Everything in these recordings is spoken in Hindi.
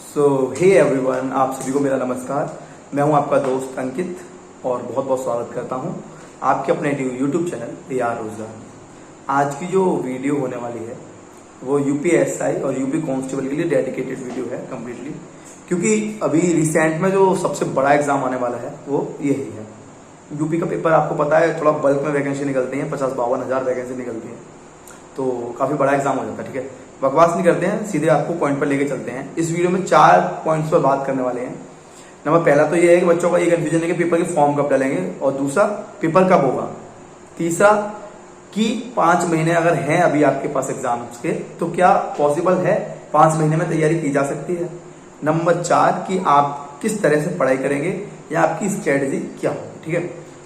सो हे एवरीवन, आप सभी को मेरा नमस्कार। मैं हूं आपका दोस्त अंकित और बहुत बहुत स्वागत करता हूं आपके अपने यूट्यूब चैनल यार रोजगार। आज की जो वीडियो होने वाली है वो यूपीएसआई और यूपी कांस्टेबल के लिए डेडिकेटेड वीडियो है कम्प्लीटली, क्योंकि अभी रिसेंट में जो सबसे बड़ा एग्जाम आने वाला है वो यही है। यूपी का पेपर आपको पता है, थोड़ा बल्क में वैकेंसी निकलती है, 50-52 हज़ार वैकेंसी निकलती है, तो काफी बड़ा एग्जाम हो जाता है। ठीक है, बकवास नहीं करते हैं, सीधे आपको पॉइंट पर लेके चलते हैं। इस वीडियो में 4 पॉइंट्स पर बात करने वाले हैं। नंबर पहला तो ये है कि बच्चों का ये कंफ्यूजन है कि पेपर के फॉर्म कब डालेंगे, और दूसरा पेपर कब होगा, तीसरा कि 5 महीने अगर हैं अभी आपके पास एग्जाम्स के तो क्या पॉसिबल है 5 महीने में तैयारी की जा सकती है। नंबर 4 कि आप किस तरह से पढ़ाई करेंगे या आपकी स्ट्रेटेजी क्या होगी। ठीक है,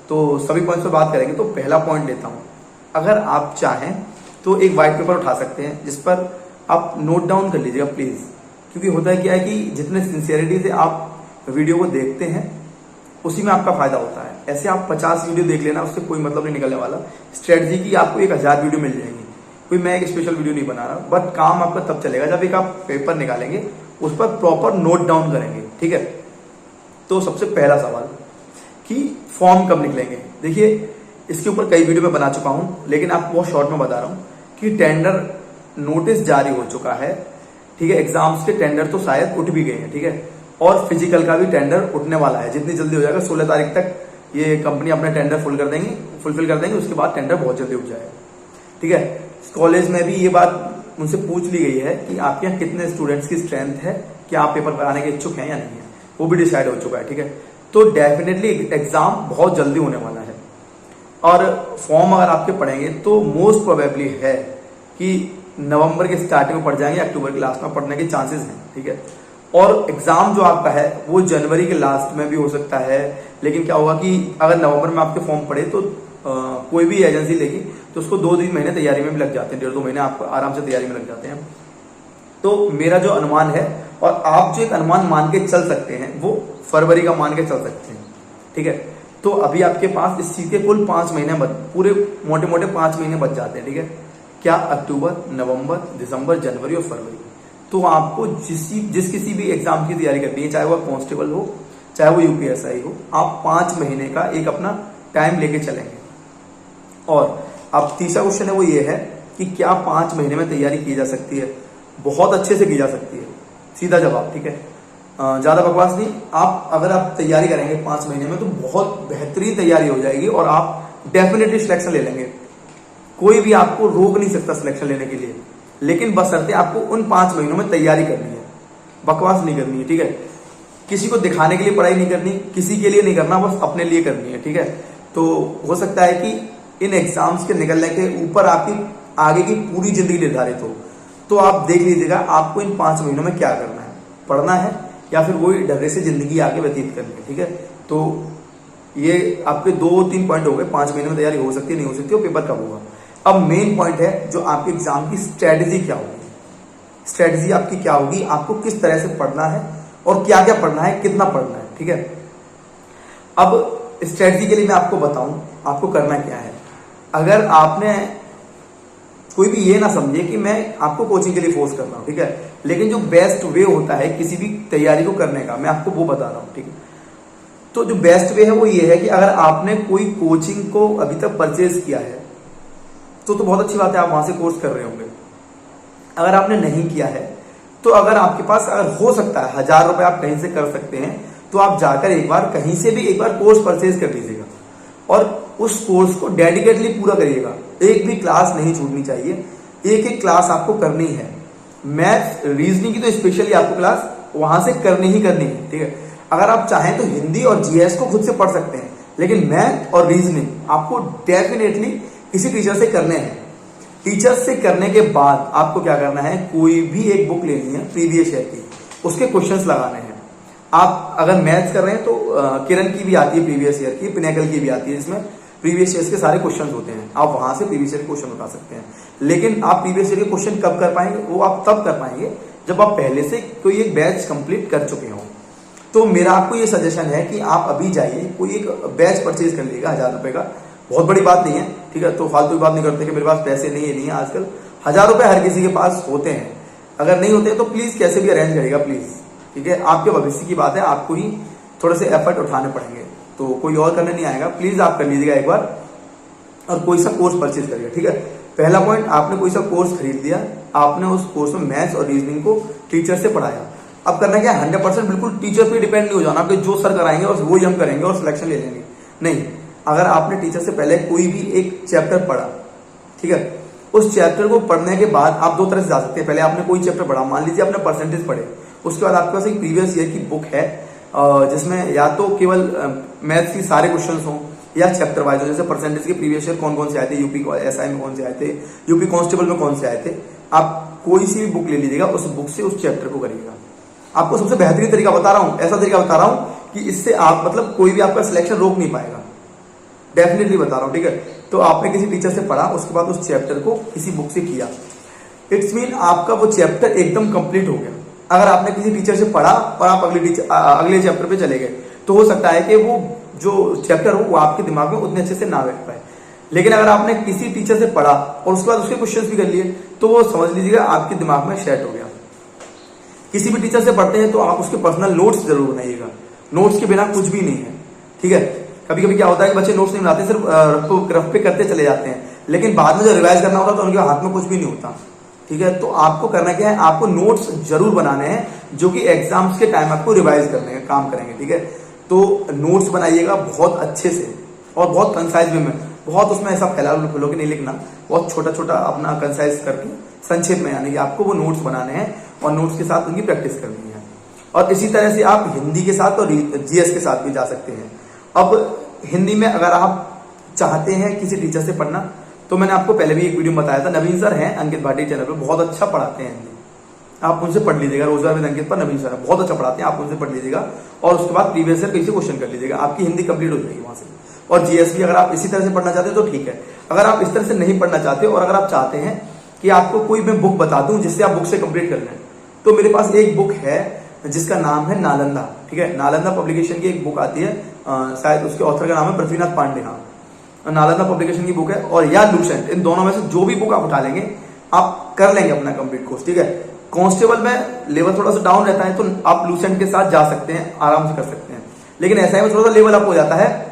तो सभी पॉइंट्स पर बात करेंगे। तो पहला पॉइंट लेता हूं, अगर आप चाहें तो एक व्हाइट पेपर उठा सकते हैं जिस पर आप नोट डाउन कर लीजिएगा प्लीज, क्योंकि होता है क्या है कि जितने सिंसियरिटी से आप वीडियो को देखते हैं उसी में आपका फायदा होता है। ऐसे आप 50 वीडियो देख लेना, उससे कोई मतलब नहीं निकलने वाला। स्ट्रेटजी की आपको 1000 वीडियो मिल जाएंगी, कोई मैं एक स्पेशल वीडियो नहीं बना रहा, बट काम आपका तब चलेगा जब एक आप पेपर निकालेंगे, उस पर प्रॉपर नोट डाउन करेंगे। ठीक है, तो सबसे पहला सवाल कि फॉर्म कब निकलेंगे। देखिए, इसके ऊपर कई वीडियो में बना चुका हूं, लेकिन आपको बहुत शॉर्ट में बता रहा हूं कि टेंडर नोटिस जारी हो चुका है। ठीक है, एग्जाम्स के टेंडर तो शायद उठ भी गए हैं। ठीक है, और फिजिकल का भी टेंडर उठने वाला है, जितनी जल्दी हो जाएगा 16 तारीख तक ये कंपनी अपना टेंडर फुलफिल कर देंगे, उसके बाद टेंडर बहुत जल्दी उठ जाएगा। ठीक है, कॉलेज में भी ये बात उनसे पूछ ली गई है कि आपके यहाँ कितने स्टूडेंट्स की स्ट्रेंथ है, क्या आप पेपर कराने के इच्छुक हैं या नहीं है, वो भी डिसाइड हो चुका है। ठीक है, तो डेफिनेटली एग्जाम बहुत जल्दी होने वाला है। और फॉर्म अगर आपके पढ़ेंगे तो मोस्ट प्रोबेबली है कि नवंबर के स्टार्टिंग में पढ़ जाएंगे, अक्टूबर के लास्ट में पढ़ने के चांसेस हैं। ठीक है, और एग्जाम जो आपका है वो जनवरी के लास्ट में भी हो सकता है। लेकिन क्या होगा कि अगर नवंबर में आपके फॉर्म पड़े तो कोई भी एजेंसी लेगी तो उसको 2-3 महीने तैयारी में भी लग जाते हैं, 1.5-2 महीने आपको आराम से तैयारी में लग जाते हैं। तो मेरा जो अनुमान है, और आप जो एक अनुमान मान के चल सकते हैं, वो फरवरी का मान के चल सकते हैं। ठीक है, तो अभी आपके पास इस चीज के कुल 5 महीने पूरे मोटे मोटे 5 महीने बच जाते हैं। ठीक है, क्या अक्टूबर, नवंबर, दिसंबर, जनवरी और फरवरी। तो आपको जिस किसी भी एग्जाम की तैयारी करनी है, चाहे वो कांस्टेबल हो चाहे वो यूपीएसआई हो, आप 5 महीने का एक अपना टाइम लेके चलेंगे। और अब तीसरा क्वेश्चन है वो ये है कि क्या 5 महीने में तैयारी की जा सकती है। बहुत अच्छे से की जा सकती है, सीधा जवाब। ठीक है, ज्यादा बकवास नहीं। आप अगर आप तैयारी करेंगे 5 महीने में तो बहुत बेहतरीन तैयारी हो जाएगी और आप डेफिनेटली सिलेक्शन ले लेंगे। कोई भी आपको रोक नहीं सकता सिलेक्शन लेने के लिए, लेकिन बशर्ते आपको उन 5 महीनों में तैयारी करनी है, बकवास नहीं करनी है। ठीक है, किसी को दिखाने के लिए पढ़ाई नहीं करनी, किसी के लिए नहीं करना, बस अपने लिए करनी है। ठीक है, तो हो सकता है कि इन एग्जाम्स के निकलने के ऊपर आपकी आगे की पूरी जिंदगी निर्धारित हो। तो आप देख लीजिएगा आपको इन 5 महीनों में क्या करना है, पढ़ना है या फिर वही ढर्रे से जिंदगी आगे व्यतीत करनी है। ठीक है, तो ये आपके 2-3 पॉइंट हो गए। 5 महीने में तैयारी हो सकती है, नहीं हो सकती, और पेपर कब होगा। अब मेन पॉइंट है जो आपके एग्जाम की स्ट्रेटेजी क्या होगी। स्ट्रेटेजी आपकी क्या होगी, आपको किस तरह से पढ़ना है और क्या क्या पढ़ना है, कितना पढ़ना है। ठीक है, अब स्ट्रेटेजी के लिए मैं आपको बताऊं आपको करना क्या है। अगर आपने कोई भी ये ना समझे कि मैं आपको कोचिंग के लिए फोर्स कर रहा हूं, ठीक है, लेकिन जो बेस्ट वे होता है किसी भी तैयारी को करने का, मैं आपको वो बता रहा हूं। ठीक है, तो जो बेस्ट वे है वो ये है कि अगर आपने कोई कोचिंग को अभी तक परचेज किया है तो बहुत अच्छी बात है, आप वहां से कोर्स कर रहे होंगे। अगर आपने नहीं किया है तो अगर आपके पास अगर हो सकता है 1000 रुपए आप कहीं से कर सकते हैं, तो आप जाकर एक बार कहीं से भी एक बार कोर्स परचेज कर लीजिएगा और उस कोर्स को डेडिकेटली पूरा करिएगा। एक भी क्लास नहीं छूटनी चाहिए, एक एक क्लास आपको करनी है। मैथ रीजनिंग की तो स्पेशली आपको क्लास वहां से करनी ही करनी है। ठीक है, अगर आप चाहें तो हिंदी और जीएस को खुद से पढ़ सकते हैं, लेकिन मैथ और रीजनिंग आपको डेफिनेटली किसी टीचर से करने हैं। टीचर से करने के बाद आपको क्या करना है, कोई भी एक बुक लेनी है प्रीवियस ईयर की, उसके क्वेश्चंस लगाने हैं। आप अगर मैथ्स कर रहे हैं तो किरण की भी आती है प्रीवियस ईयर की, पिनेकल की भी आती है, जिसमें प्रीवियस ईयर के सारे क्वेश्चन होते हैं। आप वहां से प्रीवियस ईयर के क्वेश्चन उठा सकते हैं। लेकिन आप प्रीवियस ईयर के क्वेश्चन कब कर पाएंगे, वो आप तब कर पाएंगे जब आप पहले से कोई एक बैच कंप्लीट कर चुके हो। तो मेरा आपको ये सजेशन है कि आप अभी जाइए, कोई एक बैच परचेज कर लीजिएगा 1000 रुपए का। बहुत बड़ी बात नहीं है। ठीक है, तो फालतू की बात नहीं करते कि मेरे पास पैसे नहीं है। आजकल 1000 रुपए हर किसी के पास होते हैं। अगर नहीं होते तो प्लीज कैसे भी अरेंज करेगा, प्लीज ठीक है, आपके भविष्य की बात है, आपको ही थोड़े से एफर्ट उठाने पड़ेंगे, तो कोई और करने नहीं आएगा। प्लीज आप कर लीजिएगा एक बार और कोई सा कोर्स परचेज करिएगा, ठीक है। पहला पॉइंट, आपने कोई सा कोर्स खरीद लिया, आपने उस कोर्स में मैथ्स और रीजनिंग को टीचर से पढ़ाया। अब करना क्या, 100% बिल्कुल टीचर पे डिपेंड नहीं हो जाना, आपके जो सर कराएंगे और वो ही हम करेंगे और सिलेक्शन ले लेंगे, नहीं। अगर आपने टीचर से पहले कोई भी एक चैप्टर पढ़ा, ठीक है, उस चैप्टर को पढ़ने के बाद आप दो तरह से जा सकते हैं। पहले आपने कोई चैप्टर पढ़ा, मान लीजिए आपने परसेंटेज पढ़े, उसके बाद आपके पास एक प्रीवियस ईयर की बुक है जिसमें या तो केवल मैथ्स की सारे क्वेश्चन हो या चैप्टर वाइज हो, जैसे परसेंटेज के प्रीवियस ईयर कौन कौन से आए थे, यूपी एसआई में कौन से आए थे, यूपी कांस्टेबल में कौन से आए थे। आप कोई सी भी बुक ले लीजिएगा, उस बुक से उस चैप्टर को करिएगा। आपको सबसे बेहतरीन तरीका बता रहा हूं, ऐसा तरीका बता रहा हूं कि इससे आप मतलब कोई भी आपका सिलेक्शन रोक नहीं पाएगा, डेफिनेटली बता रहा हूं, ठीक है। तो आपने किसी टीचर से पढ़ा, उसके बाद उस चैप्टर को किसी बुक से किया, इट्स मीन आपका वो चैप्टर एकदम कंप्लीट हो गया। अगर आपने किसी टीचर से पढ़ा और आप अगले चैप्टर पे चले गए, तो हो सकता है कि वो जो चैप्टर हो वो आपके दिमाग में उतने अच्छे से ना बैठ पाए। लेकिन अगर आपने किसी टीचर से पढ़ा और उसके बाद उसके क्वेश्चंस भी कर लिए, तो वो समझ लीजिएगा आपके दिमाग में सेट हो गया। किसी भी टीचर से पढ़ते हैं तो आप उसके पर्सनल नोट्स जरूर बनाइएगा, नोट्स के बिना कुछ भी नहीं है, ठीक है। कभी कभी क्या होता है कि बच्चे नोट्स नहीं बनाते, सिर्फ रफ पे करते चले जाते हैं, लेकिन बाद में जो रिवाइज करना होता है तो उनके हाथ में कुछ भी नहीं होता, ठीक है। तो आपको करना क्या है, आपको नोट्स जरूर बनाने हैं जो कि एग्जाम्स के टाइम आपको रिवाइज करने का काम करेंगे, ठीक है। तो नोट्स बनाइएगा बहुत अच्छे से और बहुत कंसाइज वे में, बहुत उसमें ऐसा फैला फैलो के नहीं लिखना, बहुत छोटा छोटा अपना कंसाइज करके संक्षेप में, यानी कि आपको वो नोट्स बनाने हैं और नोट्स के साथ उनकी प्रैक्टिस करनी है। और इसी तरह से आप हिंदी के साथ और जीएस के साथ भी जा सकते हैं। अब हिंदी में अगर आप चाहते हैं किसी टीचर से पढ़ना, तो मैंने आपको पहले भी एक वीडियो में बताया था, नवीन सर हैं अंकित भाटी चैनल पे, बहुत अच्छा पढ़ाते हैं हिंदी, आप उनसे पढ़ लीजिएगा। रोजगार विद अंकित पर नवीन सर बहुत अच्छा पढ़ाते हैं, आप उनसे पढ़ लीजिएगा और उसके बाद प्रीवियस ईयर कहीं से क्वेश्चन कर लीजिएगा, आपकी हिंदी कंप्लीट हो जाएगी वहां से। और जीएस भी अगर आप इसी तरह से पढ़ना चाहते हैं तो ठीक है। अगर आप इस तरह से नहीं पढ़ना चाहते और अगर आप चाहते हैं कि आपको कोई मैं बुक बता दूं जिससे आप बुक से कंप्लीट कर लें, तो मेरे पास एक बुक है जिसका नाम है नालंदा, ठीक है। नालंदा पब्लिकेशन की एक बुक आती है, शायद उसके ऑथर का नाम है पृथ्वीनाथ पांडे, हाँ, नालंदा पब्लिकेशन की बुक है, और या लूसेंट, इन दोनों में से जो भी बुक आप उठा लेंगे आप कर लेंगे अपना कंप्लीट कोर्स, ठीक है। कांस्टेबल में लेवल थोड़ा सा डाउन रहता है तो आप लूसेंट के साथ जा सकते हैं, आराम से कर सकते हैं। लेकिन ऐसा ही में थोड़ा सा लेवल अप हो जाता है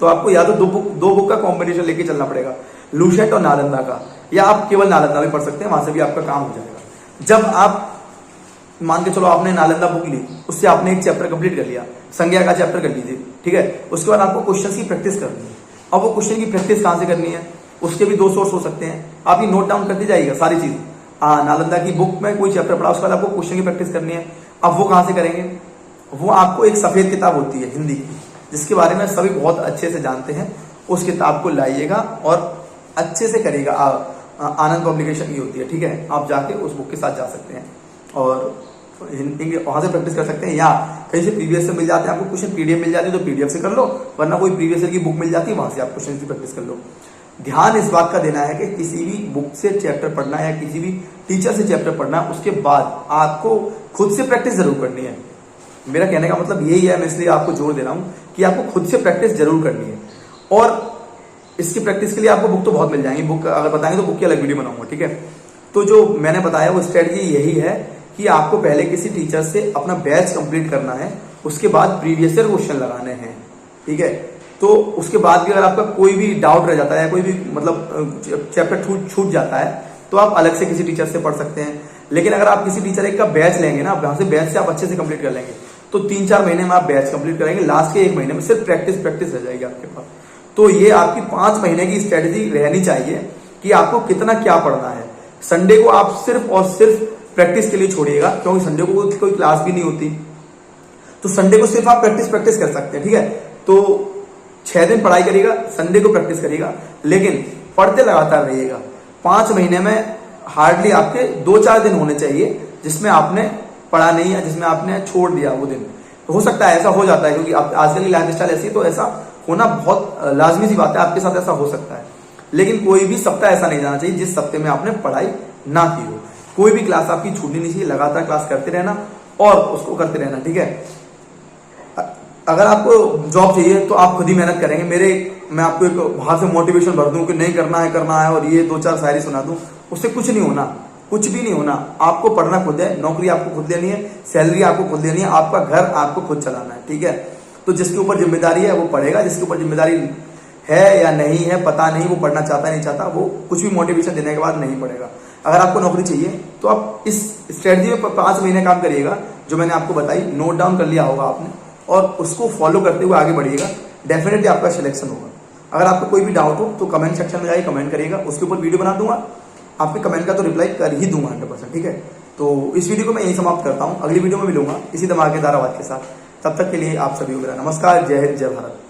तो आपको या तो दो बुक का कॉम्बिनेशन लेके चलना पड़ेगा, लूसेंट और नालंदा का, या आप केवल नालंदा भी पढ़ सकते हैं, वहां से भी आपका काम हो जाएगा। जब आप मान के चलो आपने नालंदा बुक ली, उससे आपने एक चैप्टर कंप्लीट कर लिया, संज्ञा का चैप्टर कर लीजिए, ठीक है। उसके बाद आपको क्वेश्चन की प्रैक्टिस करनी है। अब वो क्वेश्चन की प्रैक्टिस कहां से करनी है, उसके भी दो सोर्स हो सकते हैं, आप ये नोट डाउन करते जाइएगा सारी चीज। नालंदा की बुक में कोई चैप्टर पढ़ा, उसके बाद आपको क्वेश्चन की प्रैक्टिस करनी है। अब वो कहां से करेंगे, वो आपको एक सफेद किताब होती है हिंदी की, जिसके बारे में सभी बहुत अच्छे से जानते हैं, उस किताब को लाइएगा और अच्छे से करिएगा। आनंद पब्लिकेशन की होती है, ठीक है, आप जाके उस बुक के साथ जा सकते हैं और वहां से प्रैक्टिस कर सकते हैं, या कहीं से प्रीवियस से मिल जाते हैं आपको क्वेश्चन, पीडीएफ मिल जाती है तो पीडीएफ से कर लो, वरना कोई प्रीवियस ईयर की बुक मिल जाती है, वहां से आप क्वेश्चन की प्रैक्टिस कर लो। ध्यान इस बात का देना है कि किसी भी बुक से चैप्टर पढ़ना है या किसी भी टीचर से चैप्टर पढ़ना है, उसके बाद आपको खुद से प्रैक्टिस जरूर करनी है। मेरा कहने का मतलब यही है, मैं इसलिए आपको जोर दे रहा हूं कि आपको खुद से प्रैक्टिस जरूर करनी है। और इसकी प्रैक्टिस के लिए आपको बुक तो बहुत मिल जाएंगी, बुक अगर बताएंगे तो बुक की अलग वीडियो बनाऊंगा, ठीक है। तो जो मैंने बताया वो स्ट्रेटजी यही है कि आपको पहले किसी टीचर से अपना बैच कंप्लीट करना है, उसके बाद प्रीवियस ईयर क्वेश्चन लगाने हैं, ठीक है। तो उसके बाद भी अगर आपका कोई भी डाउट रह जाता है, कोई भी मतलब चैप्टर छूट जाता है, तो आप अलग से किसी टीचर से पढ़ सकते हैं। लेकिन अगर आप किसी टीचर एक का बैच लेंगे ना, वहां से बैच से आप अच्छे से कंप्लीट कर लेंगे, तो 3-4 महीने में आप बैच कंप्लीट करेंगे, लास्ट के 1 महीने में सिर्फ प्रैक्टिस रह जाएगी आपके पास। तो ये आपकी 5 महीने की स्ट्रेटेजी रहनी चाहिए कि आपको कितना क्या पढ़ना है। संडे को आप सिर्फ और सिर्फ प्रैक्टिस के लिए छोड़िएगा, क्योंकि संडे को कोई क्लास भी नहीं होती, तो संडे को सिर्फ आप प्रैक्टिस कर सकते हैं, ठीक है। तो 6 दिन पढ़ाई करिएगा, संडे को प्रैक्टिस करिएगा, लेकिन पढ़ते लगातार रहिएगा। 5 महीने में हार्डली आपके 2-4 दिन होने चाहिए जिसमें आपने पढ़ा नहीं है, जिसमें आपने छोड़ दिया वो दिन। तो हो सकता है ऐसा हो जाता है, क्योंकि आजकल की लाइफ स्टाइल ऐसी है, तो ऐसा होना बहुत लाजमी सी बात है, आपके साथ ऐसा हो सकता है। लेकिन कोई भी सप्ताह ऐसा नहीं जाना चाहिए जिस सप्ताह में आपने पढ़ाई ना की हो। कोई भी क्लास आपकी छूटनी नहीं चाहिए, लगातार क्लास करते रहना और उसको करते रहना, ठीक है। अगर आपको जॉब चाहिए तो आप खुद ही मेहनत करेंगे। मैं आपको एक बाहर से मोटिवेशन भर दूं कि नहीं करना है और ये 2-4 शायरी सुना दूं, उससे कुछ नहीं होना। कुछ भी नहीं होना, आपको पढ़ना खुद है, नौकरी आपको खुद लेनी है, सैलरी आपको खुद लेनी है, आपका घर आपको खुद चलाना है, ठीक है। तो जिसके ऊपर जिम्मेदारी है वो पढ़ेगा, जिसके ऊपर जिम्मेदारी है या नहीं है पता नहीं, वो पढ़ना चाहता नहीं चाहता, वो कुछ भी मोटिवेशन देने के बाद नहीं पढ़ेगा। अगर आपको नौकरी चाहिए तो आप इस स्ट्रेटजी में 5 महीने काम करिएगा जो मैंने आपको बताई, नोट डाउन कर लिया होगा आपने, और उसको फॉलो करते हुए आगे बढ़िएगा, डेफिनेटली आपका सिलेक्शन होगा। अगर आपको कोई भी डाउट हो तो कमेंट सेक्शन में जाइए, कमेंट करिएगा, उसके ऊपर वीडियो बना दूंगा, आपके कमेंट का तो रिप्लाई कर ही दूंगा 100%, ठीक है। तो इस वीडियो को मैं यही समाप्त करता हूँ, अगली वीडियो में मिलूंगा इसी धमाकेदार आवाज के साथ। तब तक के लिए आप सभी को मेरा नमस्कार, जय हिंद, जय भारत।